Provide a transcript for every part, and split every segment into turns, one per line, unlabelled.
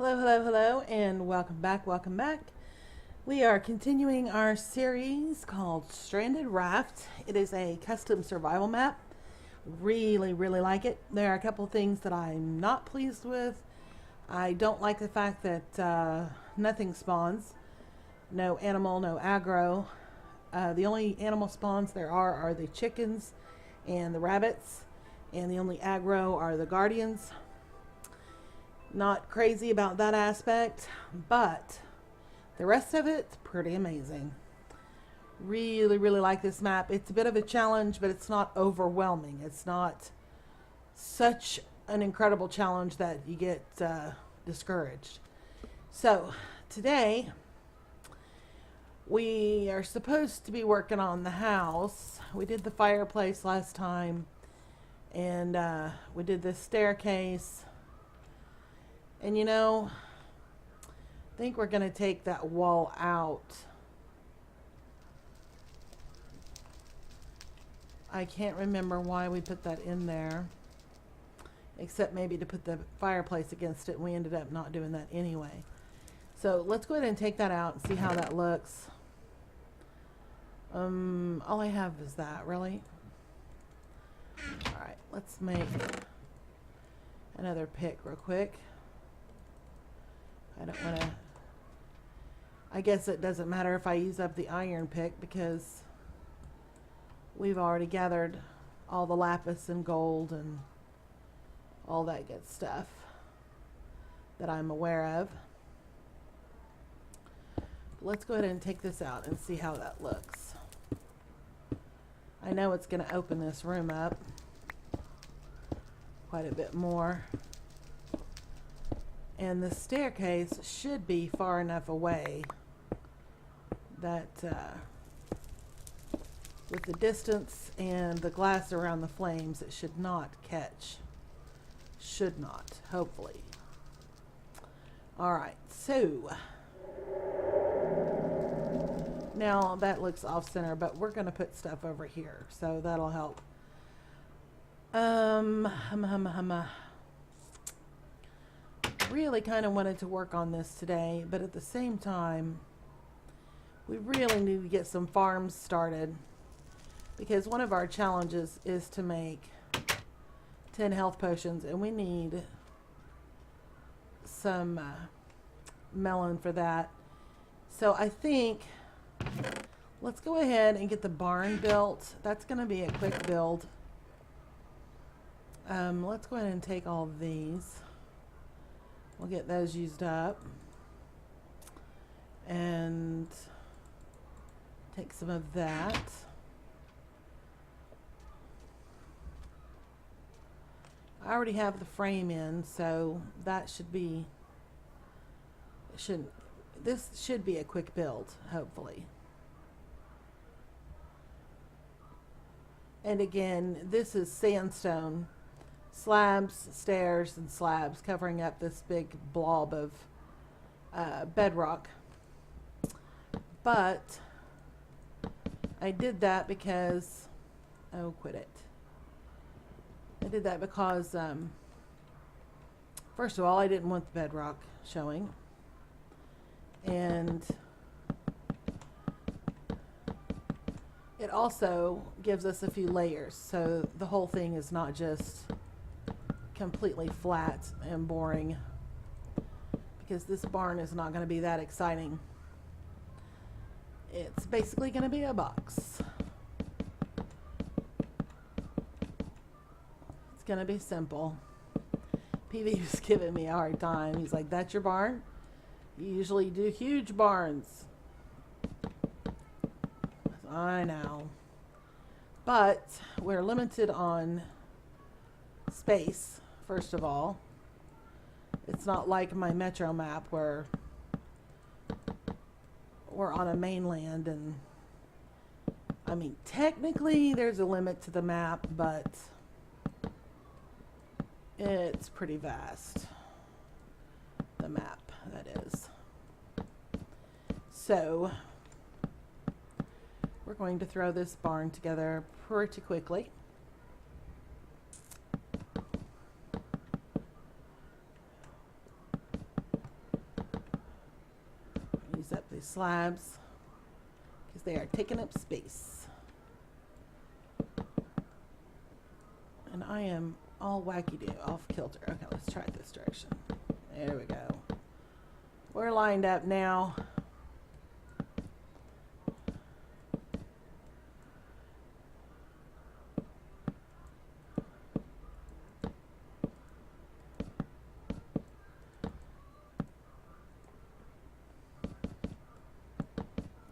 Hello, hello, hello, and welcome back, welcome back. We are continuing our series called Stranded RAFT. It is a custom survival map. Really, really like it. There are a couple of things that I'm not pleased with. I don't like the fact that nothing spawns. No animal, no aggro. The only animal spawns there are the chickens and the rabbits, and the only aggro are the guardians. Not crazy about that aspect, but the rest of it's pretty amazing. Really, really like this map. It's a bit of a challenge, but it's not overwhelming. It's not such an incredible challenge that you get discouraged. So today we are supposed to be working on the house. We did the fireplace last time, and we did this staircase. And you know, I think we're going to take that wall out. I can't remember why we put that in there, except maybe to put the fireplace against it, and we ended up not doing that anyway. So let's go ahead and take that out and see how that looks. All I have is that, really. Alright, let's make another pick real quick. I don't want to, I guess it doesn't matter if I use up the iron pick because we've already gathered all the lapis and gold and all that good stuff that I'm aware of. Let's go ahead and take this out and see how that looks. I know it's going to open this room up quite a bit more. And the staircase should be far enough away that with the distance and the glass around the flames, it should not catch. Should not, hopefully. Alright, so now that looks off center, but we're going to put stuff over here, so that'll help. Really kind of wanted to work on this today, but at the same time we really need to get some farms started, because one of our challenges is to make 10 health potions, and we need some melon for that. So I think let's go ahead and get the barn built. That's going to be a quick build. Let's go ahead and take all of these. We'll get those used up and take some of that. I already have the frame in, so that should be, this should be a quick build, hopefully. And again, this is sandstone. Slabs, stairs, and slabs covering up this big blob of bedrock. But I did that because, oh, quit it. I did that because, first of all, I didn't want the bedrock showing. And it also gives us a few layers, so the whole thing is not just completely flat and boring, because this barn is not going to be that exciting. It's basically going to be a box. It's going to be simple. PV was giving me a hard time. He's like, "That's your barn? You usually do huge barns." I know, but we're limited on space. First of all, it's not like my metro map where we're on a mainland, and I mean, technically there's a limit to the map, but it's pretty vast, the map, that is. So we're going to throw this barn together pretty quickly. these slabs because they are taking up space. And I am all wacky-do, off kilter. Okay, let's try it this direction. There we go. We're lined up now.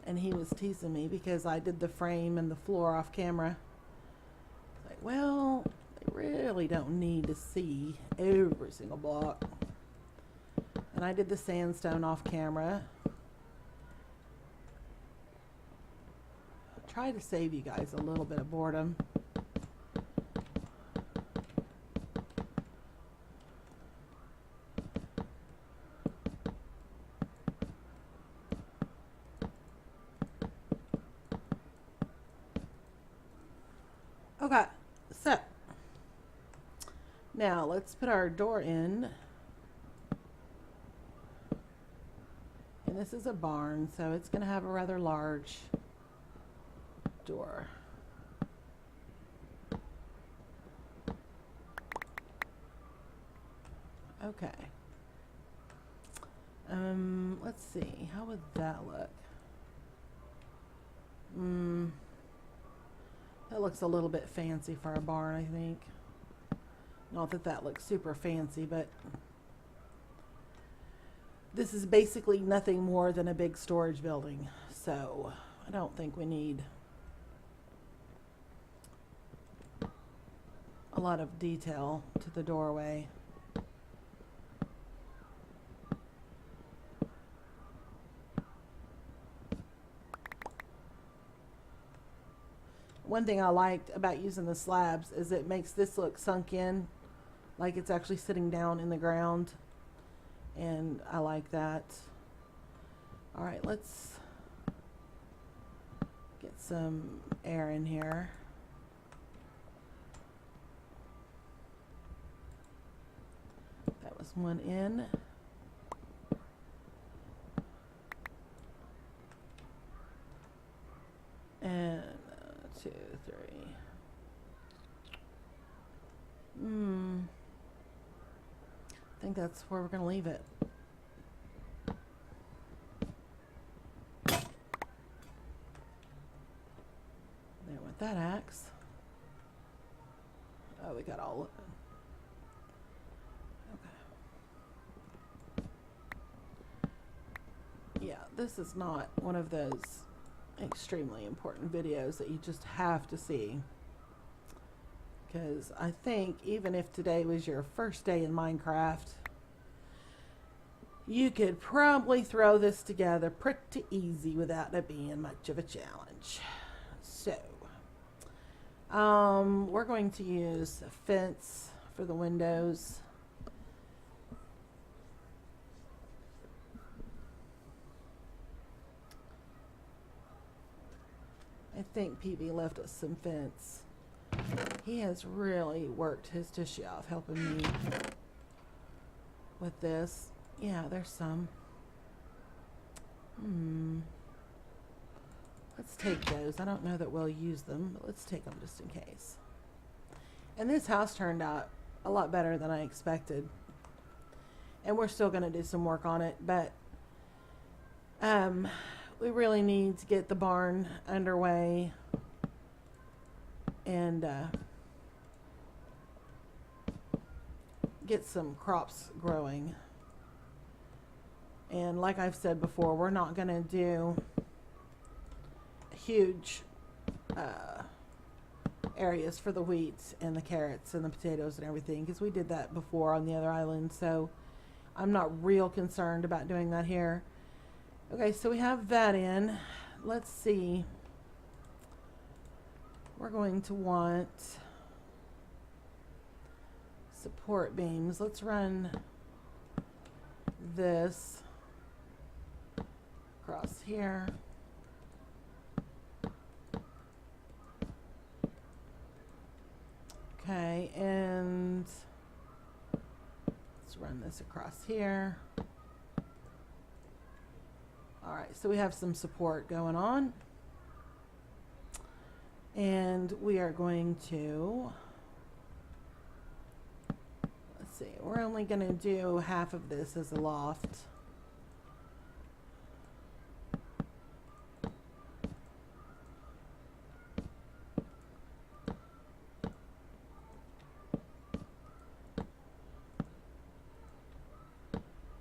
And he was teasing me because I did the frame and the floor off camera. It's like, well, they really don't need to see every single block. And I did the sandstone off camera. Try to save you guys a little bit of boredom. Okay, so now let's put our door in. And this is a barn, so it's going to have a rather large door. Okay. Let's see. How would that look? That looks a little bit fancy for a barn, I think. Not that that looks super fancy, but this is basically nothing more than a big storage building. So I don't think we need a lot of detail to the doorway. One thing I liked about using the slabs is it makes this look sunk in, like it's actually sitting down in the ground. And I like that. All right, let's get some air in here. That was one in. And 2, 3. I think that's where we're going to leave it. There with that axe. Oh, we got all of it. Okay. Yeah, this is not one of those extremely important videos that you just have to see. Because I think even if today was your first day in Minecraft, you could probably throw this together pretty easy without it being much of a challenge. So, we're going to use a fence for the windows. I think PB left us some fence. He has really worked his tushy off helping me with this. Yeah, there's some. Let's take those. I don't know that we'll use them, but let's take them just in case. And this house turned out a lot better than I expected. And we're still going to do some work on it, but we really need to get the barn underway and get some crops growing. And like I've said before, we're not going to do huge areas for the wheat and the carrots and the potatoes and everything, because we did that before on the other island, so I'm not real concerned about doing that here. Okay, so we have that in. Let's see. We're going to want support beams. Let's run this across here. Okay, and let's run this across here. Alright, so we have some support going on. And we are going to, let's see, we're only going to do half of this as a loft.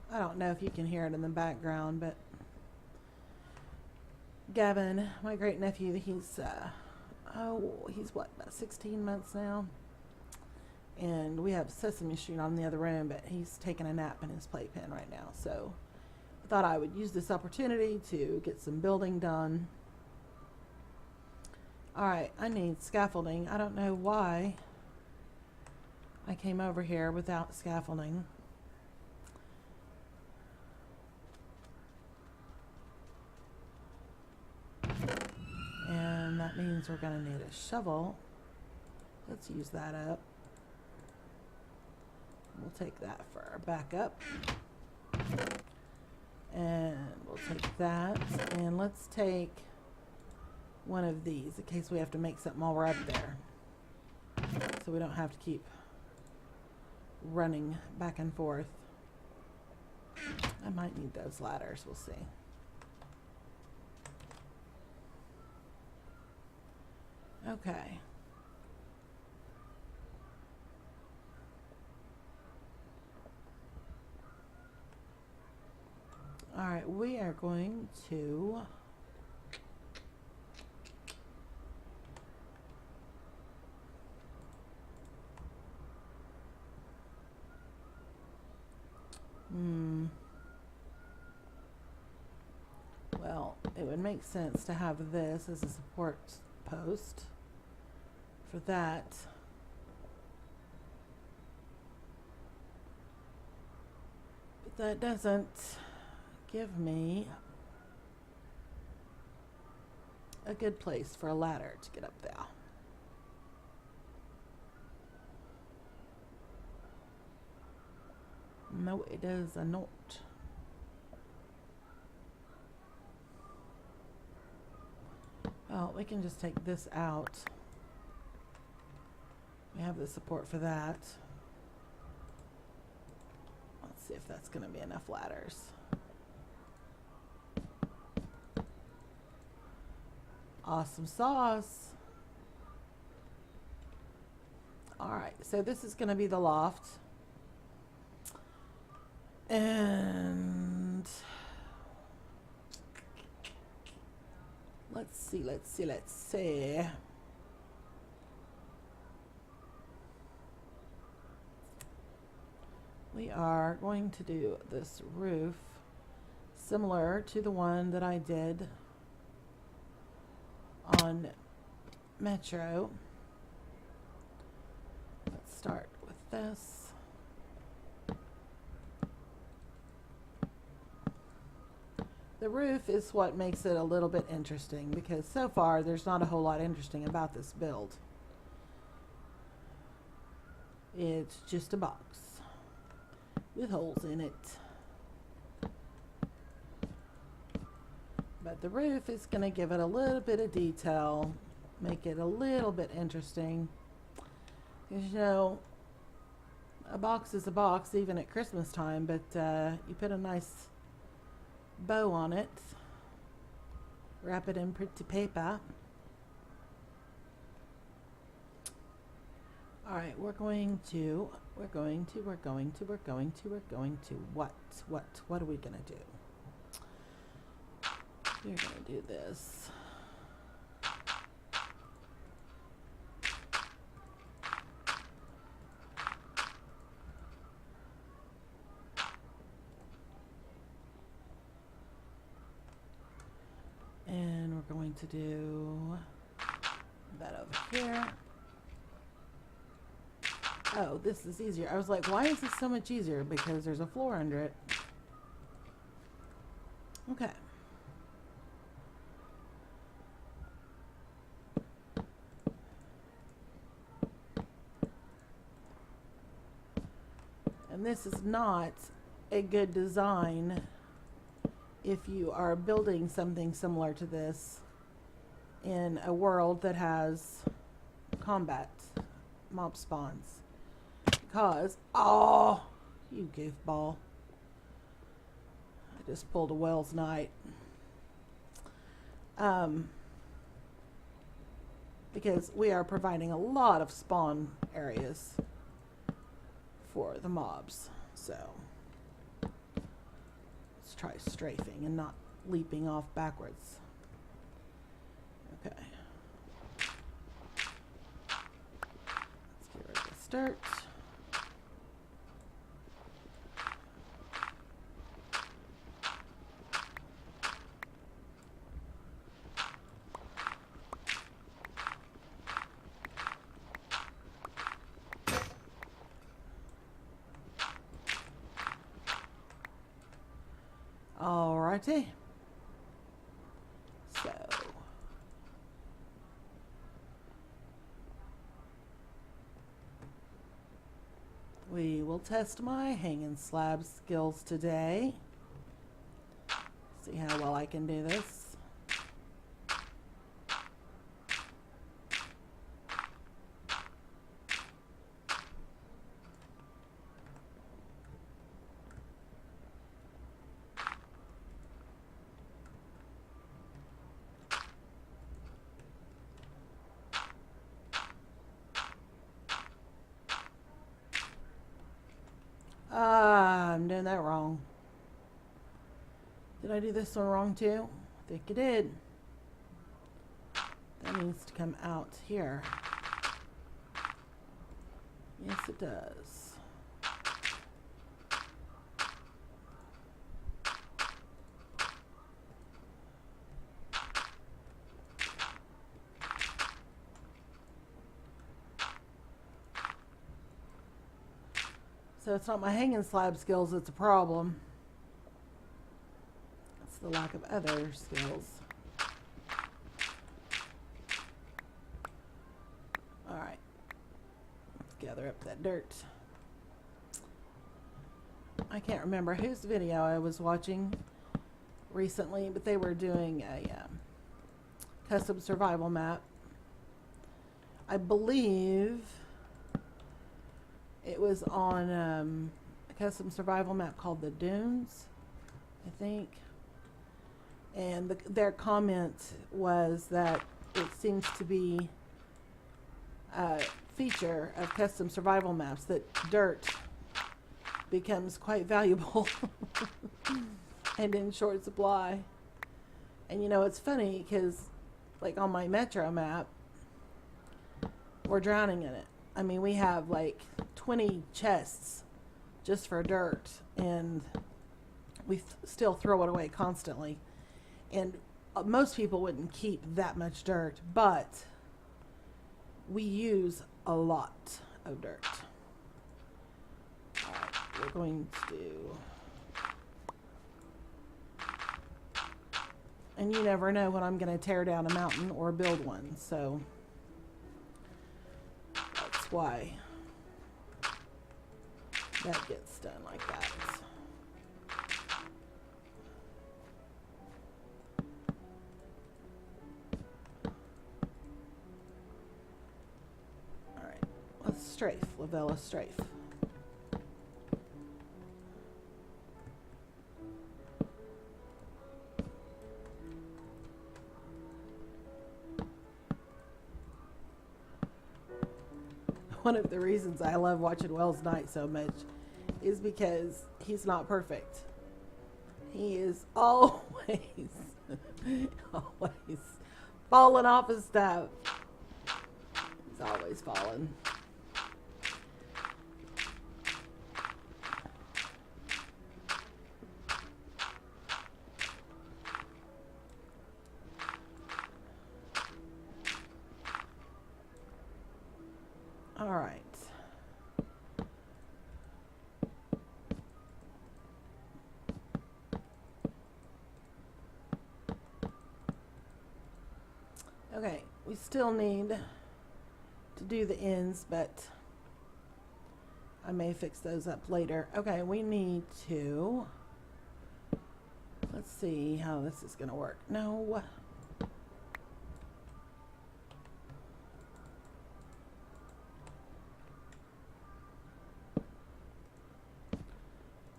I don't know if you can hear it in the background, but Gavin, my great nephew, he's what, about 16 months now, and we have Sesame Street on in the other room, but he's taking a nap in his playpen right now. So I thought I would use this opportunity to get some building done. All right, I need scaffolding. I don't know why I came over here without scaffolding. And that means we're going to need a shovel. Let's use that up. We'll take that for our backup. And we'll take that. And let's take one of these in case we have to make something while we're up there. So we don't have to keep running back and forth. I might need those ladders. We'll see. Okay. All right, we are going to well, it would make sense to have this as a support post for that. But that doesn't give me a good place for a ladder to get up there. No, it is not. Well, we can just take this out. We have the support for that. Let's see if that's going to be enough ladders. Awesome sauce. All right, so this is going to be the loft. And let's see. We are going to do this roof similar to the one that I did on Metro. Let's start with this. The roof is what makes it a little bit interesting because so far there's not a whole lot interesting about this build. It's just a box with holes in it. But the roof is going to give it a little bit of detail, make it a little bit interesting. Because, you know, a box is a box even at Christmas time, but you put a nice bow on it, wrap it in pretty paper. All right, we're going to what are we gonna do? We're gonna do this. And we're going to do that over here. Oh, this is easier. I was like, why is this so much easier? Because there's a floor under it. Okay. And this is not a good design if you are building something similar to this in a world that has combat mob spawns. Because, oh, you goofball. I just pulled a Wells Knight. Because we are providing a lot of spawn areas for the mobs. So let's try strafing and not leaping off backwards. Okay. Let's get rid of this dirt. Alrighty. So we will test my hanging slab skills today. See how well I can do this. I'm doing that wrong. Did I do this one wrong too? I think I did. That needs to come out here. Yes, it does. So it's not my hanging slab skills that's a problem. It's the lack of other skills. Alright. Let's gather up that dirt. I can't remember whose video I was watching recently, but they were doing a custom survival map. I believe it was on a custom survival map called the Dunes, I think. And their comment was that it seems to be a feature of custom survival maps that dirt becomes quite valuable and in short supply. And you know, it's funny because like on my Metro map, we're drowning in it. I mean, we have like 20 chests just for dirt, and we still throw it away constantly. And most people wouldn't keep that much dirt, but we use a lot of dirt. All right, we're going to do... And you never know when I'm going to tear down a mountain or build one, so that's why that gets done like that. All right, let's strafe, Lavella strafe. One of the reasons I love watching Wells Knight so much is because he's not perfect. He is always, always falling off his stuff. He's always falling. All right. Okay, we still need to do the ends, but I may fix those up later. Okay, we need to Let's see how this is going to work. No.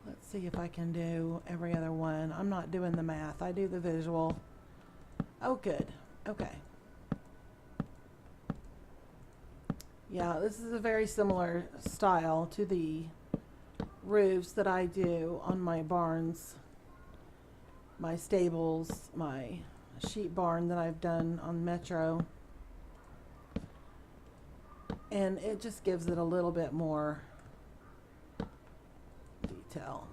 Let's see if I can do every other one. I'm not doing the math. I do the visual. Oh, good. Okay. Yeah, this is a very similar style to the roofs that I do on my barns, my stables, my sheep barn that I've done on Metro. And it just gives it a little bit more detail.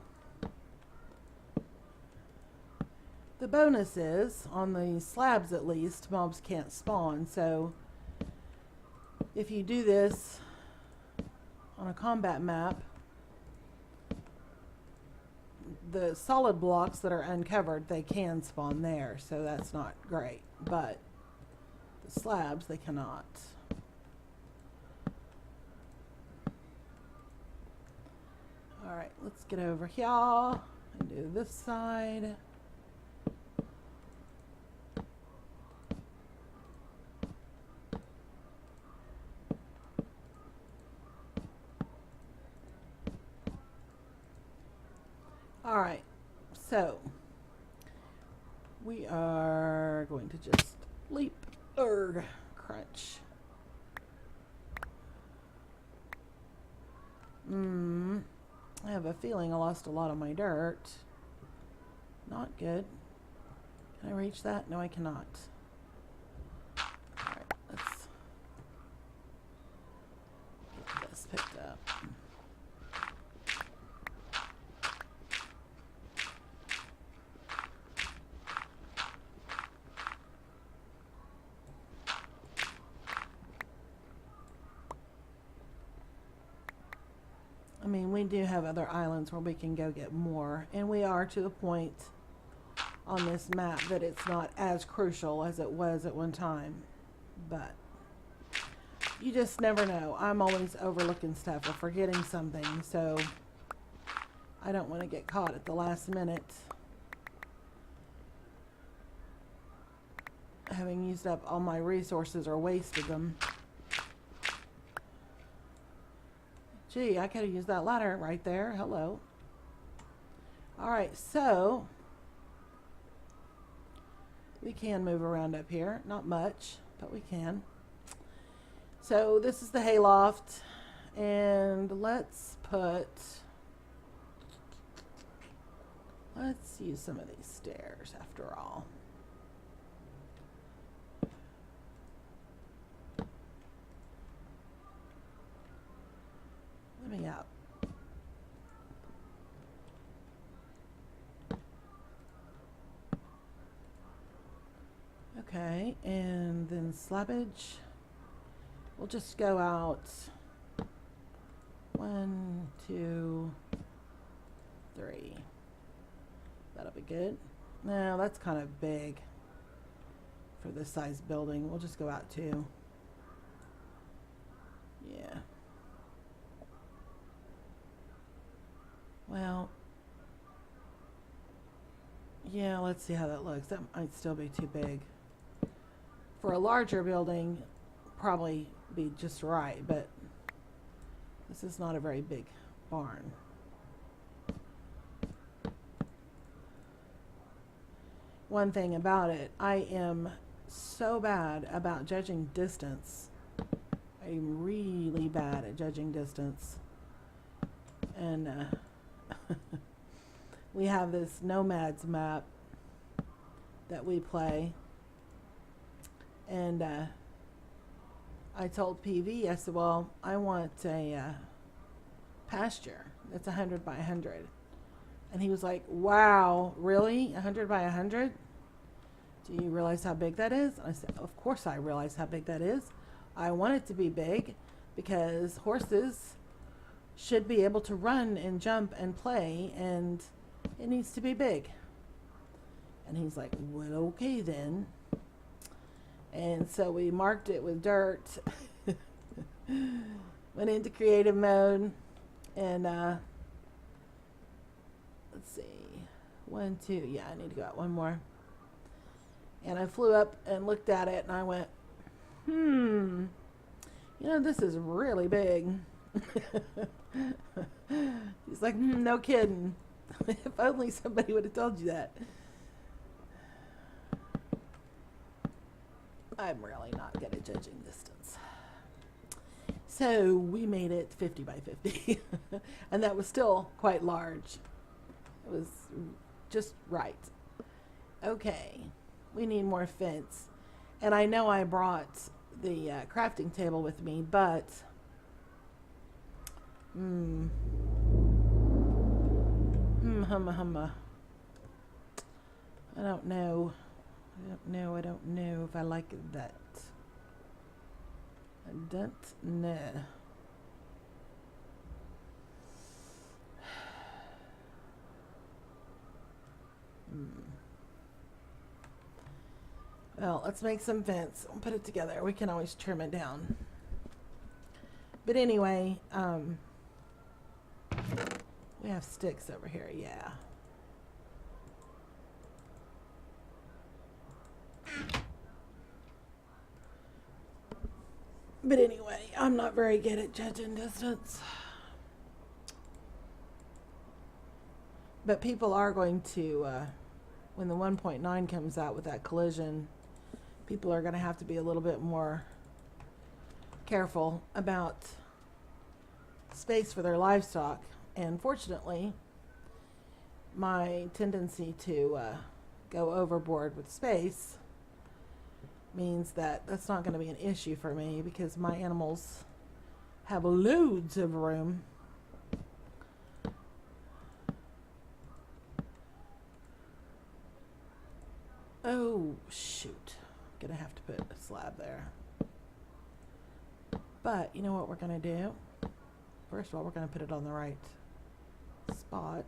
The bonus is, on the slabs at least, mobs can't spawn, so if you do this on a combat map, the solid blocks that are uncovered, they can spawn there, so that's not great, but the slabs, they cannot. Alright, let's get over here and do this side. Alright, so we are going to just leap or crunch. I have a feeling I lost a lot of my dirt. Not good. Can I reach that? No, I cannot. Alright, let's get this picked up. I mean, we do have other islands where we can go get more, and we are to a point on this map that it's not as crucial as it was at one time, but you just never know. I'm always overlooking stuff or forgetting something, so I don't want to get caught at the last minute having used up all my resources or wasted them. Gee, I could have used that ladder right there. Hello. Alright, so we can move around up here. Not much, but we can. So this is the hayloft. And let's use some of these stairs after all. Let me out. Okay, and then slabbage. We'll just go out 1, 2, 3. That'll be good. No, that's kind of big for this size building. We'll just go out 2. Yeah. Well, yeah, let's see how that looks. That might still be too big. For a larger building, probably be just right, but this is not a very big barn. One thing about it, I am so bad about judging distance. I'm really bad at judging distance. And we have this Nomads map that we play, and I told PV, I said, well, I want a pasture that's 100 by 100, and he was like, wow, really? 100 by 100? Do you realize how big that is? And I said, of course I realize how big that is. I want it to be big because horses should be able to run and jump and play, and it needs to be big. And he's like, well, okay then. And so we marked it with dirt, went into creative mode, and let's see, 1, 2. Yeah, I need to go out one more. And I flew up and looked at it and I went, this is really big. He's like, no kidding. If only somebody would have told you that. I'm really not good at judging distance. So we made it 50 by 50. And that was still quite large. It was just right. Okay. We need more fence. And I know I brought the crafting table with me, but I don't know if I like that. I don't know. Well, let's make some fence. We'll put it together. We can always trim it down. But anyway, we have sticks over here, yeah. But anyway, I'm not very good at judging distance. But people are going to, when the 1.9 comes out with that collision, people are going to have to be a little bit more careful about space for their livestock. And fortunately, my tendency to go overboard with space means that that's not going to be an issue for me because my animals have loads of room. Oh, shoot. I'm going to have to put a slab there. But you know what we're going to do? First of all, we're going to put it on the right spot.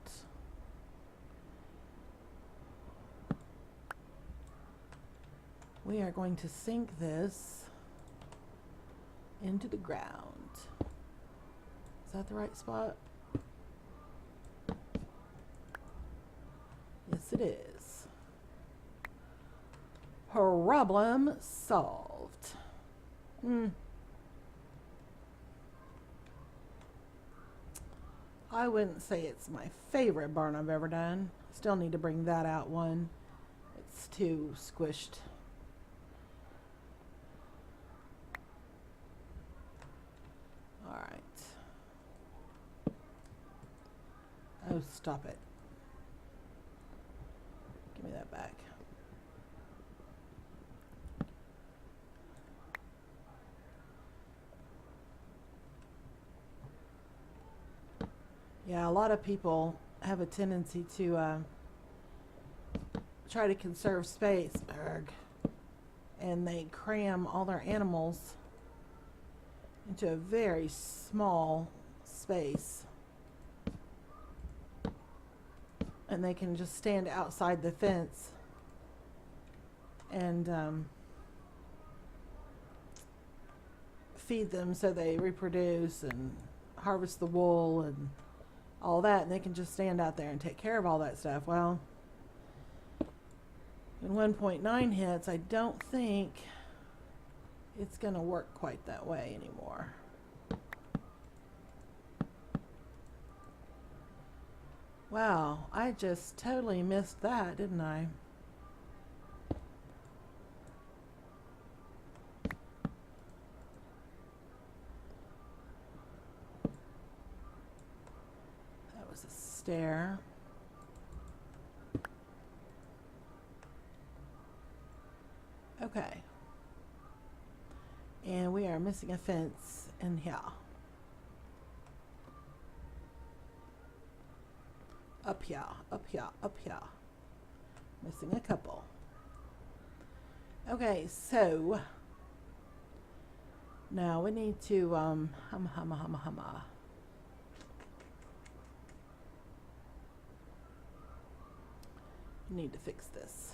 We are going to sink this into the ground. Is that the right spot? Yes, it is. Problem solved. I wouldn't say it's my favorite barn I've ever done. Still need to bring that out one. It's too squished. Alright. Oh, stop it. Give me that back. Yeah, a lot of people have a tendency to try to conserve space, and they cram all their animals into a very small space. And they can just stand outside the fence and feed them so they reproduce and harvest the wool and all that, and they can just stand out there and take care of all that stuff. Well, when 1.9 hits, I don't think it's going to work quite that way anymore. Wow, I just totally missed that, didn't I? That was a stair. Okay. And we are missing a fence in here. Up here, up here, up here. Missing a couple. Okay, so now we need to need to fix this.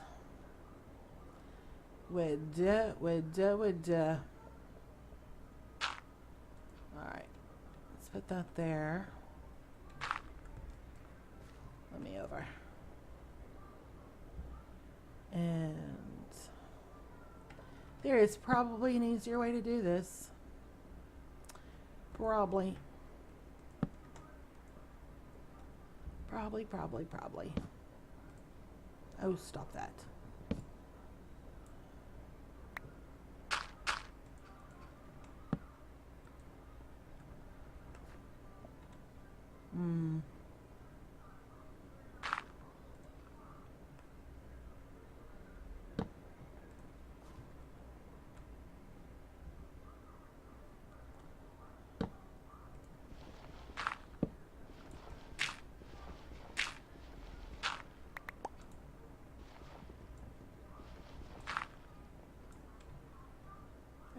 Alright, let's put that there. Let me over. There is probably an easier way to do this. Probably. Probably. Oh, stop that.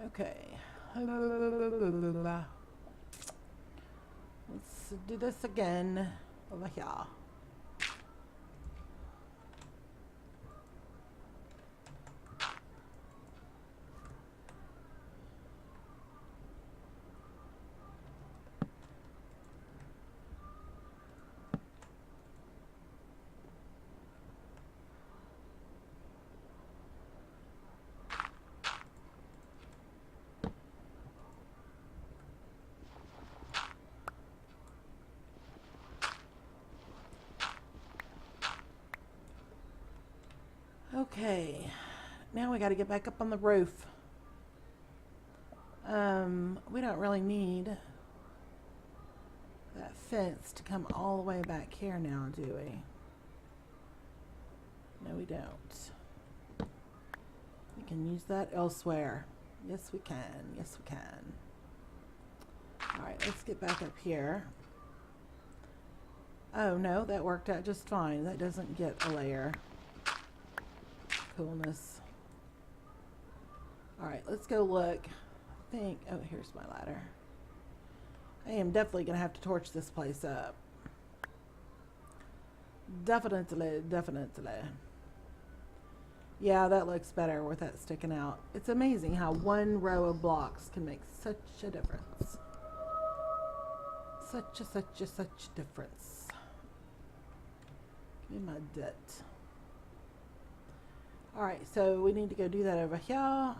Okay. Let's do this again over here. Okay, now we got to get back up on the roof. We don't really need that fence to come all the way back here now, do we? No, we don't. We can use that elsewhere. Yes, we can. Yes, we can. All right, let's get back up here. Oh, no, that worked out just fine. That doesn't get a layer. Coolness. All right, let's go look. I think, oh, here's my ladder. I am definitely going to have to torch this place up. Definitely. Yeah, that looks better with that sticking out. It's amazing how one row of blocks can make such a difference. Such a difference. Give me my dirt. Alright, so we need to go do that over here.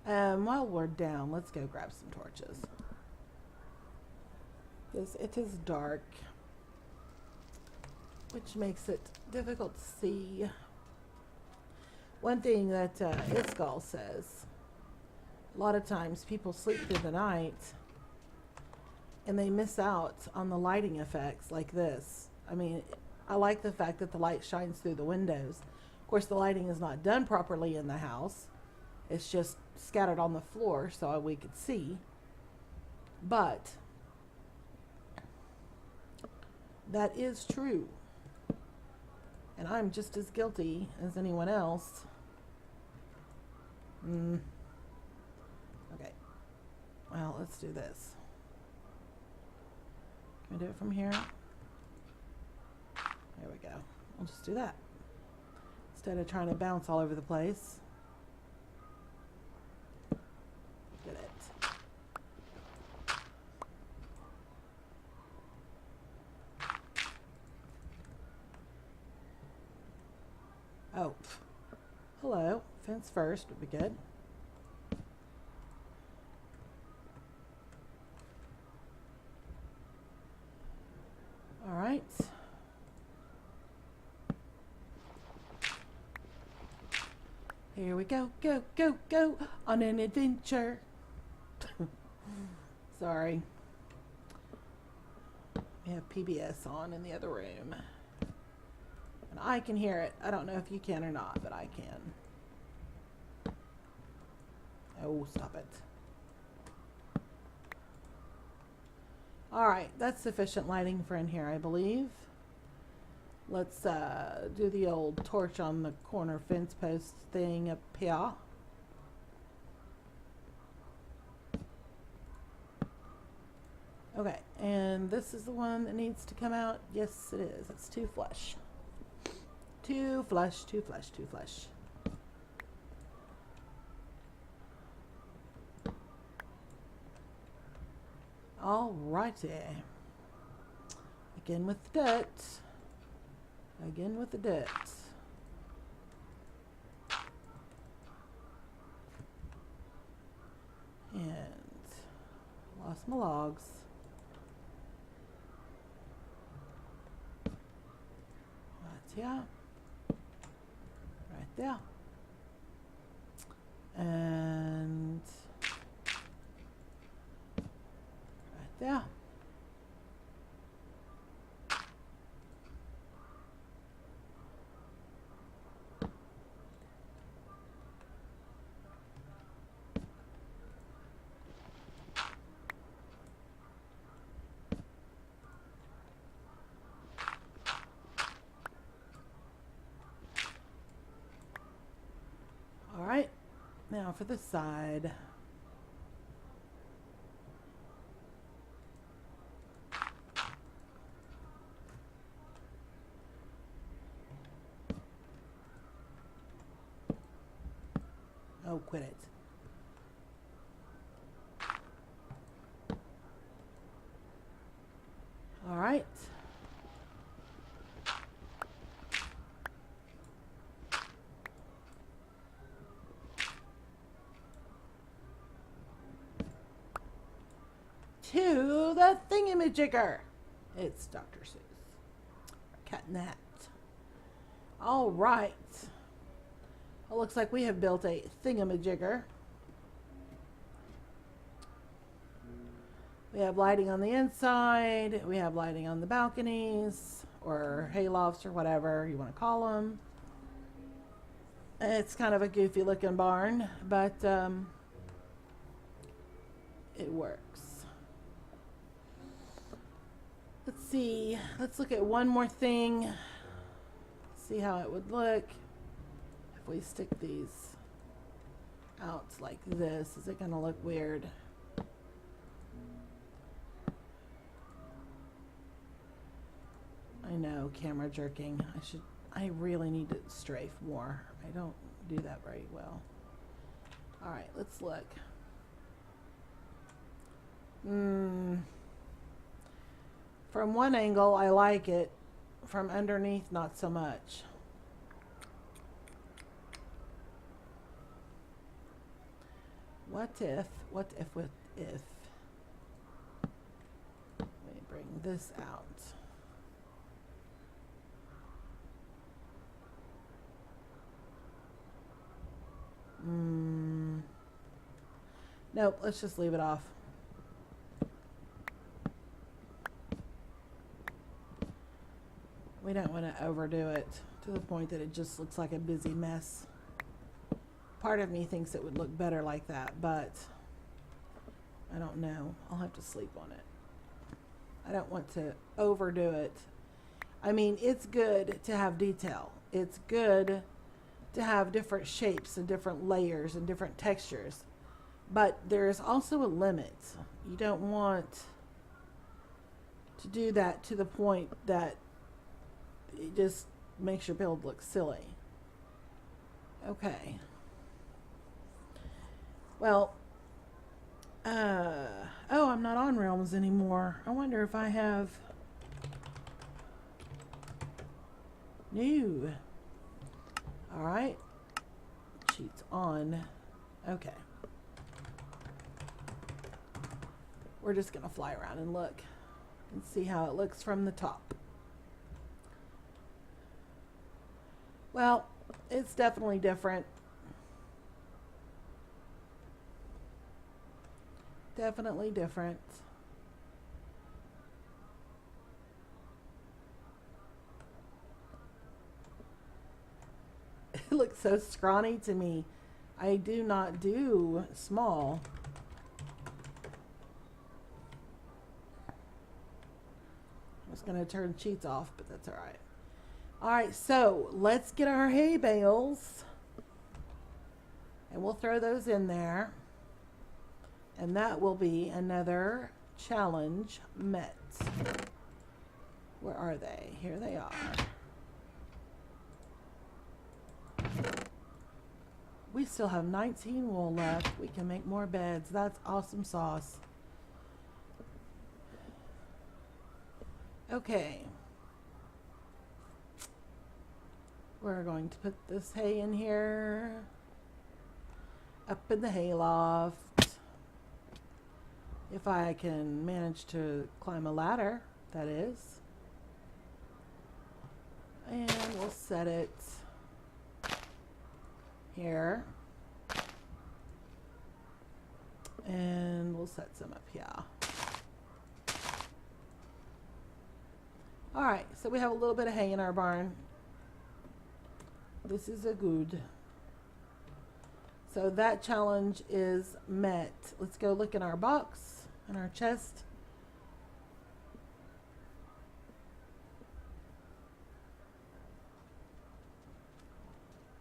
While we're down, let's go grab some torches. Because it is dark, which makes it difficult to see. One thing that Iskall says, a lot of times people sleep through the night and they miss out on the lighting effects like this. I mean, I like the fact that the light shines through the windows. Of course, the lighting is not done properly in the house. It's just scattered on the floor so we could see. But that is true. And I'm just as guilty as anyone else. Okay. Well, let's do this. Can we do it from here? There we go. I'll just do that. Instead of trying to bounce all over the place. Get it. Oh. Hello. Fence first would be good. All right. Here we go, go on an adventure. Sorry. We have PBS on in the other room. And I can hear it. I don't know if you can or not, but I can. Oh, stop it. All right, that's sufficient lighting for in here, I believe. Let's do the old torch on the corner fence post thing up here. Okay, and this is the one that needs to come out. Yes, it is. It's too flush. Too flush. Alrighty. Again with the dirt. lost my logs. That's, yeah. Right there. And right there. All right, now for this side. Oh, quit it. All right. To the thingamajigger. It's Dr. Seuss. Cat and the Hat. All right. It looks like we have built a thingamajigger. We have lighting on the inside. We have lighting on the balconies or haylofts or whatever you want to call them. It's kind of a goofy looking barn, but it works. Let's see. Let's look at one more thing. See how it would look if we stick these out like this. Is it going to look weird? I know, camera jerking. I really need to strafe more. I don't do that very well. All right, let's look. From one angle, I like it. From underneath, not so much. What if? Let me bring this out. Nope, let's just leave it off. We don't want to overdo it to the point that it just looks like a busy mess. Part of me thinks it would look better like that, but I don't know. I'll have to sleep on it. I don't want to overdo it. I mean, it's good to have detail. It's good to have different shapes and different layers and different textures. But there's also a limit. You don't want to do that to the point that it just makes your build look silly. Okay. Well, oh, I'm not on Realms anymore. I wonder if I have new. All right. Sheets on. Okay. We're just going to fly around and look and see how it looks from the top. Well, it's definitely different. Definitely different. It looks so scrawny to me. I do not do small. I was going to turn sheets off, but that's all right. All right, so let's get our hay bales. And we'll throw those in there. And that will be another challenge met. Where are they? Here they are. We still have 19 wool left. We can make more beds. That's awesome sauce. Okay. We're going to put this hay in here. Up in the hay loft. If I can manage to climb a ladder, that is. And we'll set it here. And we'll set some up here. Alright, so we have a little bit of hay in our barn. This is a good. So that challenge is met. Let's go look in our box, in our chest.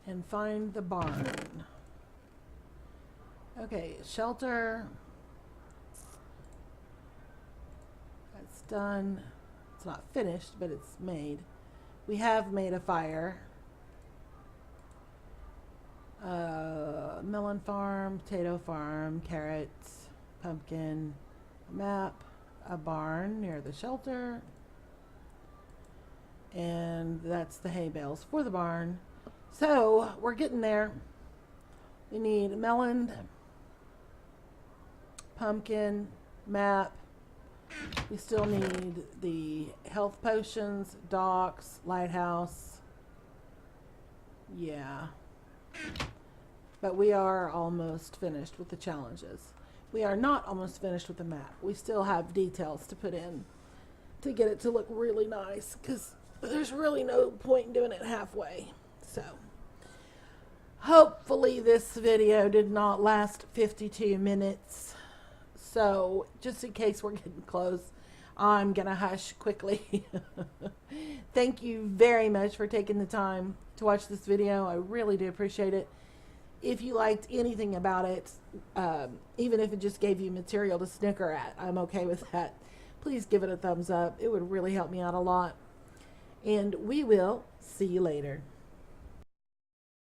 And find the barn. Okay, shelter. That's done. It's not finished, but it's made. We have made a fire. Melon farm, potato farm, carrots, pumpkin, a map, a barn near the shelter. And that's the hay bales for the barn. So we're getting there. We need melon, pumpkin, map. We still need the health potions, docks, lighthouse. Yeah. But we are almost finished with the challenges. We are not almost finished with the map. We still have details to put in to get it to look really nice, because there's really no point in doing it halfway. So hopefully this video did not last 52 minutes. So just in case we're getting close, I'm going to hush quickly. Thank you very much for taking the time to watch this video. I really do appreciate it. If you liked anything about it, even if it just gave you material to snicker at, I'm okay with that. Please give it a thumbs up. It would really help me out a lot. And we will see you later.